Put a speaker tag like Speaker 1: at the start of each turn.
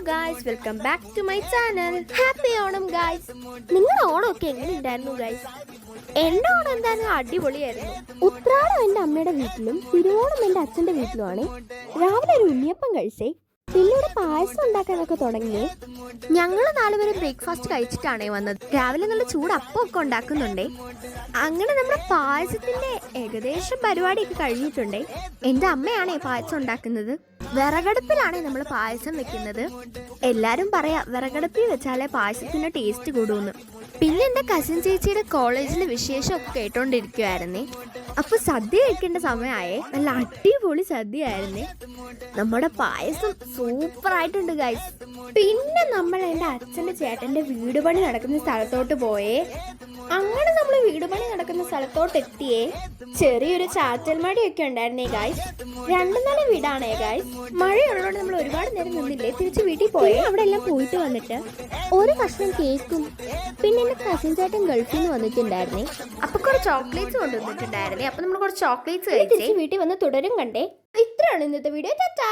Speaker 1: Guys, welcome back to my channel. Happy Onam guys. നിങ്ങളുടെ ഓണമൊക്കെ എങ്ങനെയുണ്ടായിരുന്നു ഗായ്സ്? എൻ്റെ ഓണം എന്തായാലും അടിപൊളിയായിരുന്നു. ഉത്രാടം എൻ്റെ അമ്മയുടെ വീട്ടിലും തിരുവോണം എൻ്റെ അച്ഛൻ്റെ വീട്ടിലുമാണ്. രാവിലെ ഒരു ഉണ്ണിയപ്പം കഴിച്ചേ, പിന്നീട് പായസം ഉണ്ടാക്കാനൊക്കെ തുടങ്ങി. ഞങ്ങൾ നാലുപേരും ബ്രേക്ക്ഫാസ്റ്റ് കഴിച്ചിട്ടാണേ വന്നത്. രാവിലെ നല്ല ചൂട് അപ്പമൊക്കെ ഉണ്ടാക്കുന്നുണ്ടേ. അങ്ങനെ നമ്മുടെ പായസത്തിന്റെ ഏകദേശം പരിപാടിയൊക്കെ കഴിഞ്ഞിട്ടുണ്ടേ. എൻ്റെ അമ്മയാണേ പായസം ഉണ്ടാക്കുന്നത്. വിറകടുപ്പിലാണേ നമ്മൾ പായസം വെക്കുന്നത്. എല്ലാരും പറയാ വിറകടുപ്പിൽ വെച്ചാലേ പായസത്തിന്റെ ടേസ്റ്റ് കൂടുമെന്ന്. പിന്നെ എൻ്റെ കസിൻ ചേച്ചിയുടെ കോളേജിലെ വിശേഷമൊക്കെ കേട്ടോണ്ടിരിക്കുവായിരുന്നേ. അപ്പൊ സദ്യ കഴിക്കേണ്ട സമയമായേ. നല്ല അടിപൊളി സദ്യ ആയിരുന്നേ. നമ്മുടെ പായസം സൂപ്പർ ആയിട്ടുണ്ട് ഗൈസ്. പിന്നെ നമ്മൾ എൻ്റെ അച്ഛൻ്റെ ചേട്ടൻ്റെ വീട് പണി നടക്കുന്ന സ്ഥലത്തോട്ട് പോയേ. അങ്ങനെ നമ്മൾ വീട് പണി നടക്കുന്ന സ്ഥലത്തോട്ട് എത്തിയേ. ചെറിയൊരു ചാറ്റൽ മഴയൊക്കെ ഉണ്ടായിരുന്നേ ഗൈസ്. 2 നില വീടാണേ ഗൈസ്. മഴയുള്ളതുകൊണ്ട് നമ്മൾ ഒരുപാട് നേരം നിന്നില്ലേ, തിരിച്ച് വീട്ടിൽ പോയി. അവിടെ എല്ലാം പോയിട്ട് വന്നിട്ട് ഒരു കഷ്ണം കേക്കും പിന്നെ എൻ്റെ കസിൻ ചേട്ടൻ ഗൾഫിൽ നിന്ന് വന്നിട്ടുണ്ടായിരുന്നേ. അപ്പൊ കുറച്ച് ചോക്ലേറ്റ്സ് കൊണ്ടുവന്നിട്ടുണ്ടായിരുന്നേ. അപ്പൊ നമ്മൾ കുറച്ച് ചോക്ലേറ്റ്സ് കഴിച്ച് വീട്ടിൽ വന്ന് തുടരും കണ്ടേ. ഇത്രയാണ് ഇന്നത്തെ വീഡിയോ. ടാറ്റാ.